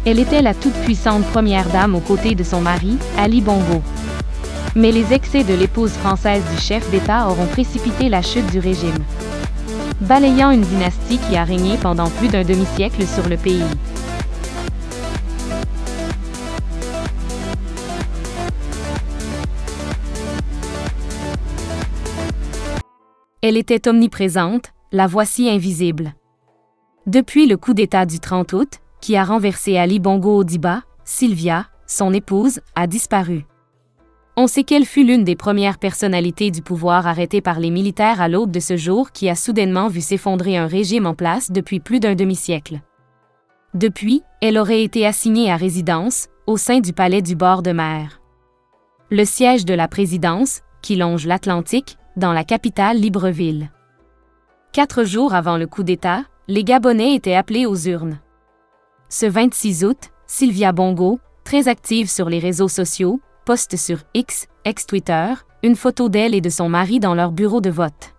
Elle était la toute-puissante première dame aux côtés de son mari, Ali Bongo. Mais les excès de l'épouse française du chef d'État auront précipité la chute du régime, balayant une dynastie qui a régné pendant plus d'un demi-siècle sur le pays. Elle était omniprésente, la voici invisible. Depuis le coup d'État du 30 août, qui a renversé Ali Bongo Odiba, Sylvia, son épouse, a disparu. On sait qu'elle fut l'une des premières personnalités du pouvoir arrêtées par les militaires à l'aube de ce jour qui a soudainement vu s'effondrer un régime en place depuis plus d'un demi-siècle. Depuis, elle aurait été assignée à résidence, au sein du palais du bord de mer. Le siège de la présidence, qui longe l'Atlantique, dans la capitale Libreville. 4 jours avant le coup d'État, les Gabonais étaient appelés aux urnes. Ce 26 août, Sylvia Bongo, très active sur les réseaux sociaux, poste sur X, ex-Twitter, une photo d'elle et de son mari dans leur bureau de vote.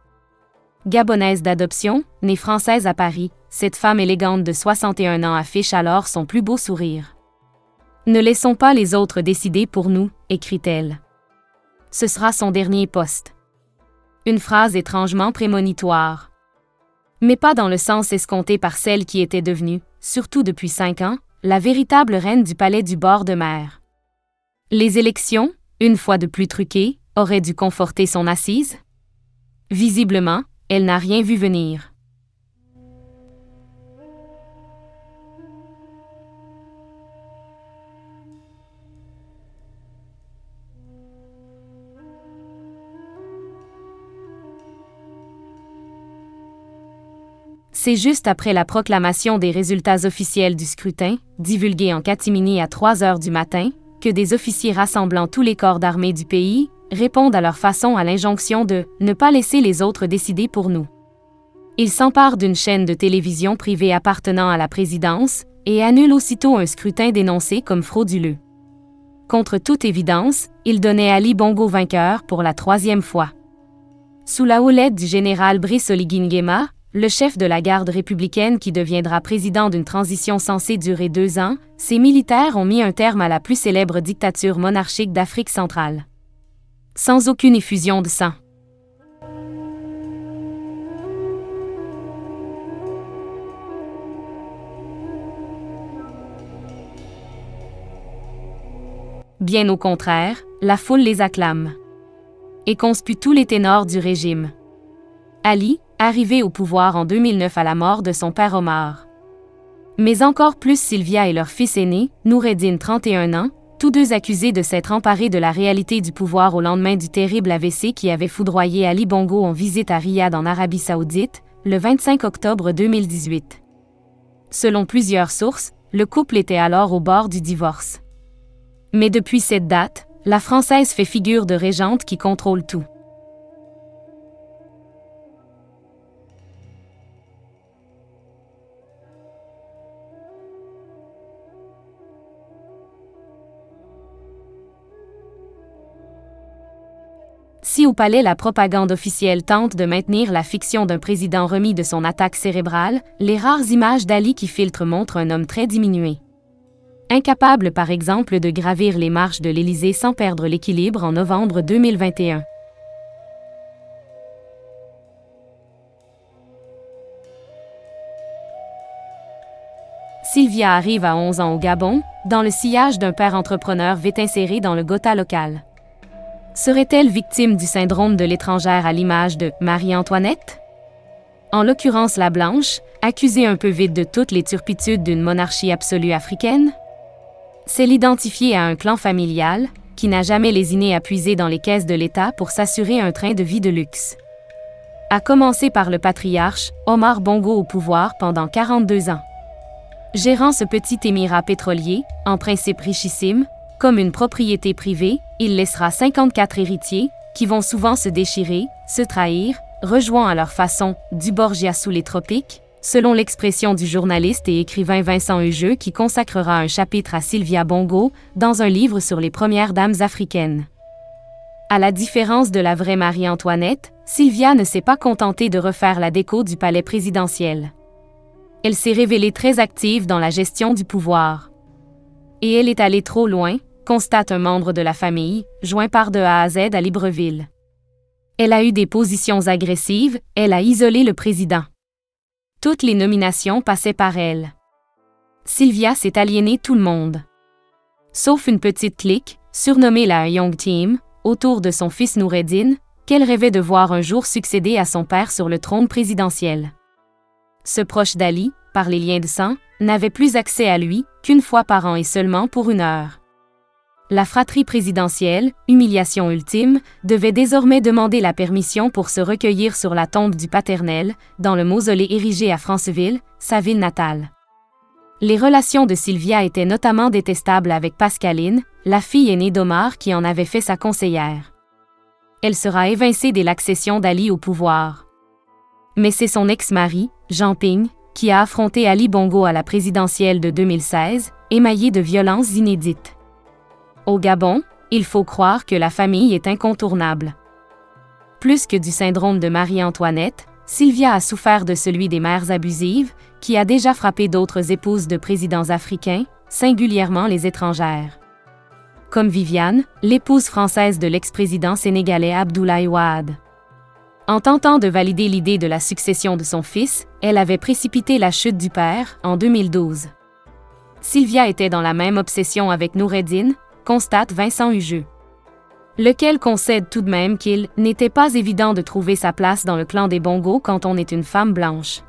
Gabonaise d'adoption, née française à Paris, cette femme élégante de 61 ans affiche alors son plus beau sourire. « Ne laissons pas les autres décider pour nous », écrit-elle. Ce sera son dernier poste. Une phrase étrangement prémonitoire. Mais pas dans le sens escompté par celle qui était devenue, surtout depuis 5 ans, la véritable reine du palais du bord de mer. Les élections, une fois de plus truquées, auraient dû conforter son assise? Visiblement, elle n'a rien vu venir. C'est juste après la proclamation des résultats officiels du scrutin, divulgués en catimini à 3 heures du matin, que des officiers rassemblant tous les corps d'armée du pays répondent à leur façon à l'injonction de « ne pas laisser les autres décider pour nous ». Ils s'emparent d'une chaîne de télévision privée appartenant à la présidence et annulent aussitôt un scrutin dénoncé comme frauduleux. Contre toute évidence, ils donnaient Ali Bongo vainqueur pour la 3e fois. Sous la houlette du général Brice Oligui Nguema, le chef de la garde républicaine qui deviendra président d'une transition censée durer 2 ans, ces militaires ont mis un terme à la plus célèbre dictature monarchique d'Afrique centrale. Sans aucune effusion de sang. Bien au contraire, la foule les acclame. Et conspue tous les ténors du régime. Ali, arrivé au pouvoir en 2009 à la mort de son père Omar. Mais encore plus Sylvia et leur fils aîné, Noureddine 31 ans, tous deux accusés de s'être emparés de la réalité du pouvoir au lendemain du terrible AVC qui avait foudroyé Ali Bongo en visite à Riyad en Arabie Saoudite, le 25 octobre 2018. Selon plusieurs sources, le couple était alors au bord du divorce. Mais depuis cette date, la Française fait figure de régente qui contrôle tout. Si au palais la propagande officielle tente de maintenir la fiction d'un président remis de son attaque cérébrale, les rares images d'Ali qui filtrent montrent un homme très diminué. Incapable par exemple de gravir les marches de l'Élysée sans perdre l'équilibre en novembre 2021. Sylvia arrive à 11 ans au Gabon, dans le sillage d'un père entrepreneur vétincéré dans le Gotha local. Serait-elle victime du syndrome de l'étrangère à l'image de Marie-Antoinette? En l'occurrence la Blanche, accusée un peu vite de toutes les turpitudes d'une monarchie absolue africaine? C'est l'identifier à un clan familial, qui n'a jamais lésiné à puiser dans les caisses de l'État pour s'assurer un train de vie de luxe. À commencer par le patriarche, Omar Bongo au pouvoir pendant 42 ans. Gérant ce petit émirat pétrolier, en principe richissime, comme une propriété privée, il laissera 54 héritiers, qui vont souvent se déchirer, se trahir, rejoignant à leur façon « du Borgia sous les tropiques », selon l'expression du journaliste et écrivain Vincent Hugeux qui consacrera un chapitre à Sylvia Bongo dans un livre sur les premières dames africaines. À la différence de la vraie Marie-Antoinette, Sylvia ne s'est pas contentée de refaire la déco du palais présidentiel. Elle s'est révélée très active dans la gestion du pouvoir. Et elle est allée trop loin, constate un membre de la famille, joint par de A à Z à Libreville. Elle a eu des positions agressives, elle a isolé le président. Toutes les nominations passaient par elle. Sylvia s'est aliénée tout le monde. Sauf une petite clique, surnommée la Young Team, autour de son fils Noureddine, qu'elle rêvait de voir un jour succéder à son père sur le trône présidentiel. Ce proche d'Ali, par les liens de sang, n'avait plus accès à lui qu'une fois par an et seulement pour 1 heure. La fratrie présidentielle, humiliation ultime, devait désormais demander la permission pour se recueillir sur la tombe du paternel, dans le mausolée érigé à Franceville, sa ville natale. Les relations de Sylvia étaient notamment détestables avec Pascaline, la fille aînée d'Omar qui en avait fait sa conseillère. Elle sera évincée dès l'accession d'Ali au pouvoir. Mais c'est son ex-mari, Jean Ping, qui a affronté Ali Bongo à la présidentielle de 2016, émaillé de violences inédites. Au Gabon, il faut croire que la famille est incontournable. Plus que du syndrome de Marie-Antoinette, Sylvia a souffert de celui des mères abusives, qui a déjà frappé d'autres épouses de présidents africains, singulièrement les étrangères. Comme Viviane, l'épouse française de l'ex-président sénégalais Abdoulaye Wade. En tentant de valider l'idée de la succession de son fils, elle avait précipité la chute du père, en 2012. Sylvia était dans la même obsession avec Noureddine, constate Vincent Hugeux. Lequel concède tout de même qu'il n'était pas évident de trouver sa place dans le clan des Bongo quand on est une femme blanche.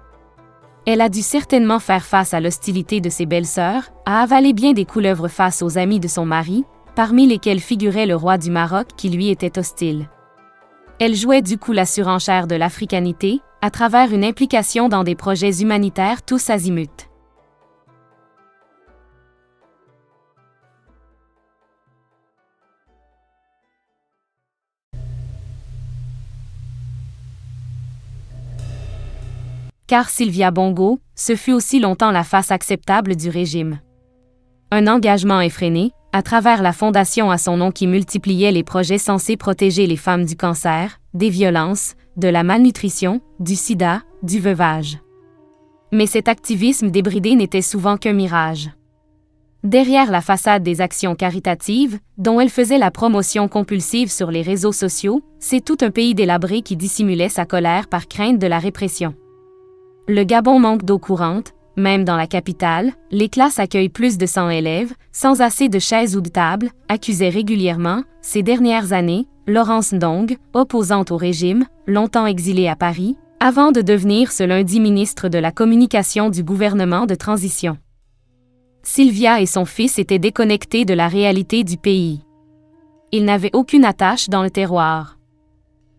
Elle a dû certainement faire face à l'hostilité de ses belles-sœurs, a avalé bien des couleuvres face aux amis de son mari, parmi lesquels figurait le roi du Maroc qui lui était hostile. Elle jouait du coup la surenchère de l'africanité, à travers une implication dans des projets humanitaires tous azimuts. Car Sylvia Bongo, ce fut aussi longtemps la face acceptable du régime. Un engagement effréné, à travers la fondation à son nom qui multipliait les projets censés protéger les femmes du cancer, des violences, de la malnutrition, du sida, du veuvage. Mais cet activisme débridé n'était souvent qu'un mirage. Derrière la façade des actions caritatives, dont elle faisait la promotion compulsive sur les réseaux sociaux, c'est tout un pays délabré qui dissimulait sa colère par crainte de la répression. Le Gabon manque d'eau courante, même dans la capitale, les classes accueillent plus de 100 élèves, sans assez de chaises ou de tables, accusait régulièrement, ces dernières années, Laurence Ndong, opposante au régime, longtemps exilée à Paris, avant de devenir ce lundi ministre de la Communication du gouvernement de transition. Sylvia et son fils étaient déconnectés de la réalité du pays. Ils n'avaient aucune attache dans le terroir.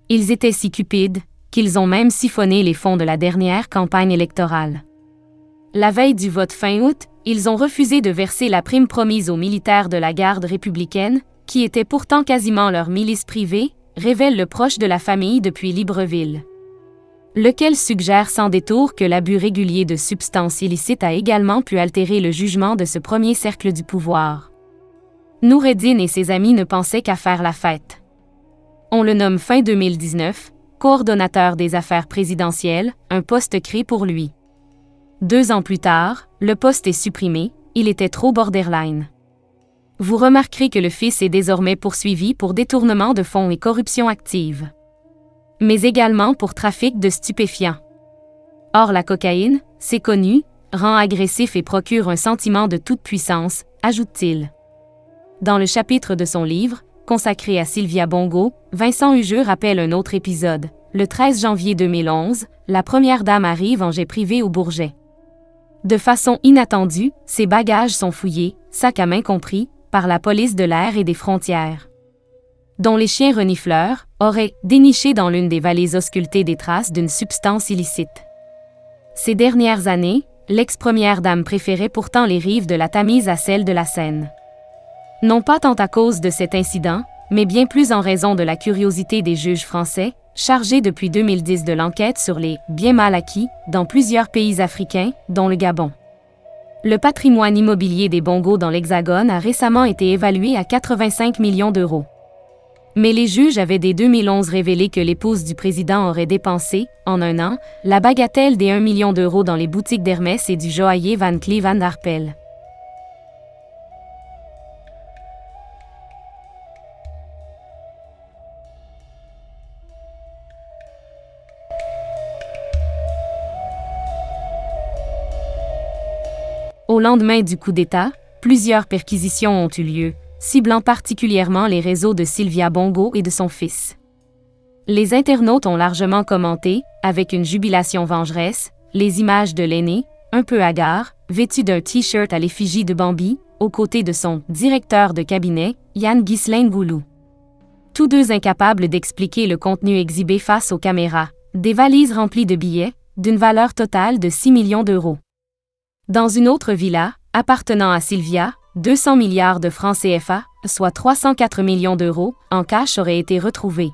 Ils étaient si cupides, qu'ils ont même siphonné les fonds de la dernière campagne électorale. La veille du vote fin août, ils ont refusé de verser la prime promise aux militaires de la garde républicaine, qui était pourtant quasiment leur milice privée, révèle le proche de la famille depuis Libreville. Lequel suggère sans détour que l'abus régulier de substances illicites a également pu altérer le jugement de ce premier cercle du pouvoir. Noureddine et ses amis ne pensaient qu'à faire la fête. On le nomme fin 2019, coordonnateur des affaires présidentielles, un poste créé pour lui. 2 ans plus tard, le poste est supprimé, il était trop borderline. Vous remarquerez que le fils est désormais poursuivi pour détournement de fonds et corruption active. Mais également pour trafic de stupéfiants. Or la cocaïne, c'est connu, rend agressif et procure un sentiment de toute puissance, ajoute-t-il. Dans le chapitre de son livre, consacré à Sylvia Bongo, Vincent Hugeux rappelle un autre épisode. Le 13 janvier 2011, la première dame arrive en jet privé au Bourget. De façon inattendue, ses bagages sont fouillés, sac à main compris, par la police de l'air et des frontières. Dont les chiens renifleurs auraient déniché dans l'une des vallées auscultées des traces d'une substance illicite. Ces dernières années, l'ex-première dame préférait pourtant les rives de la Tamise à celles de la Seine. Non pas tant à cause de cet incident, mais bien plus en raison de la curiosité des juges français, chargés depuis 2010 de l'enquête sur les « biens mal acquis » dans plusieurs pays africains, dont le Gabon. Le patrimoine immobilier des Bongos dans l'Hexagone a récemment été évalué à 85 millions d'euros. Mais les juges avaient dès 2011 révélé que l'épouse du président aurait dépensé, en un an, la bagatelle des 1 million d'euros dans les boutiques d'Hermès et du joaillier Van Cleef & Arpels. Au lendemain du coup d'État, plusieurs perquisitions ont eu lieu, ciblant particulièrement les réseaux de Sylvia Bongo et de son fils. Les internautes ont largement commenté, avec une jubilation vengeresse, les images de l'aîné, un peu hagard, vêtu d'un t-shirt à l'effigie de Bambi, aux côtés de son directeur de cabinet, Yann Ghislain Goulou. Tous deux incapables d'expliquer le contenu exhibé face aux caméras, des valises remplies de billets, d'une valeur totale de 6 millions d'euros. Dans une autre villa, appartenant à Sylvia, 200 milliards de francs CFA, soit 304 millions d'euros, en cash auraient été retrouvés.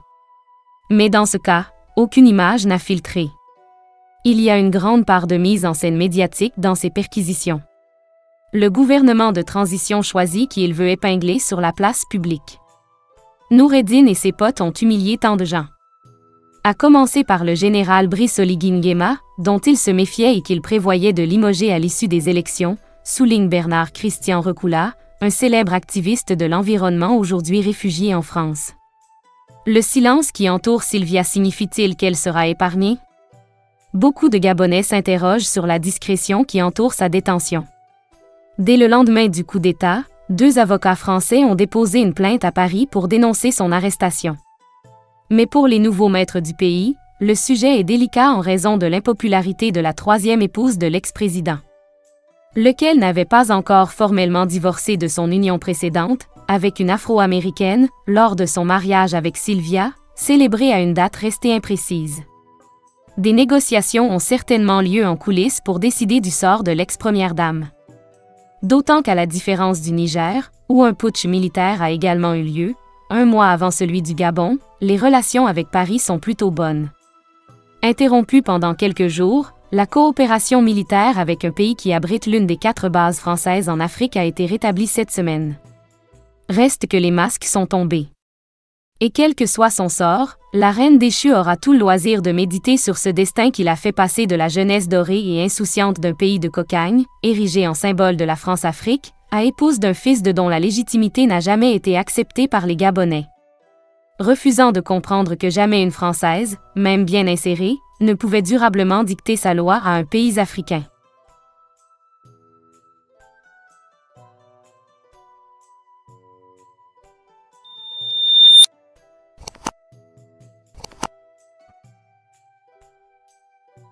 Mais dans ce cas, aucune image n'a filtré. Il y a une grande part de mise en scène médiatique dans ces perquisitions. Le gouvernement de transition choisit qui il veut épingler sur la place publique. Noureddin et ses potes ont humilié tant de gens. À commencer par le général Brice Oligui Nguema, dont il se méfiait et qu'il prévoyait de limoger à l'issue des élections, souligne Bernard Christian Recoula, un célèbre activiste de l'environnement aujourd'hui réfugié en France. Le silence qui entoure Sylvia signifie-t-il qu'elle sera épargnée? Beaucoup de Gabonais s'interrogent sur la discrétion qui entoure sa détention. Dès le lendemain du coup d'État, 2 avocats français ont déposé une plainte à Paris pour dénoncer son arrestation. Mais pour les nouveaux maîtres du pays, le sujet est délicat en raison de l'impopularité de la 3e épouse de l'ex-président, lequel n'avait pas encore formellement divorcé de son union précédente, avec une Afro-Américaine, lors de son mariage avec Sylvia, célébré à une date restée imprécise. Des négociations ont certainement lieu en coulisses pour décider du sort de l'ex-première dame. D'autant qu'à la différence du Niger, où un putsch militaire a également eu lieu, 1 mois avant celui du Gabon, les relations avec Paris sont plutôt bonnes. Interrompue pendant quelques jours, la coopération militaire avec un pays qui abrite l'une des 4 bases françaises en Afrique a été rétablie cette semaine. Reste que les masques sont tombés. Et quel que soit son sort, la reine déchue aura tout le loisir de méditer sur ce destin qui l'a fait passer de la jeunesse dorée et insouciante d'un pays de cocagne, érigé en symbole de la France-Afrique, à épouse d'un fils dont la légitimité n'a jamais été acceptée par les Gabonais. Refusant de comprendre que jamais une Française, même bien insérée, ne pouvait durablement dicter sa loi à un pays africain.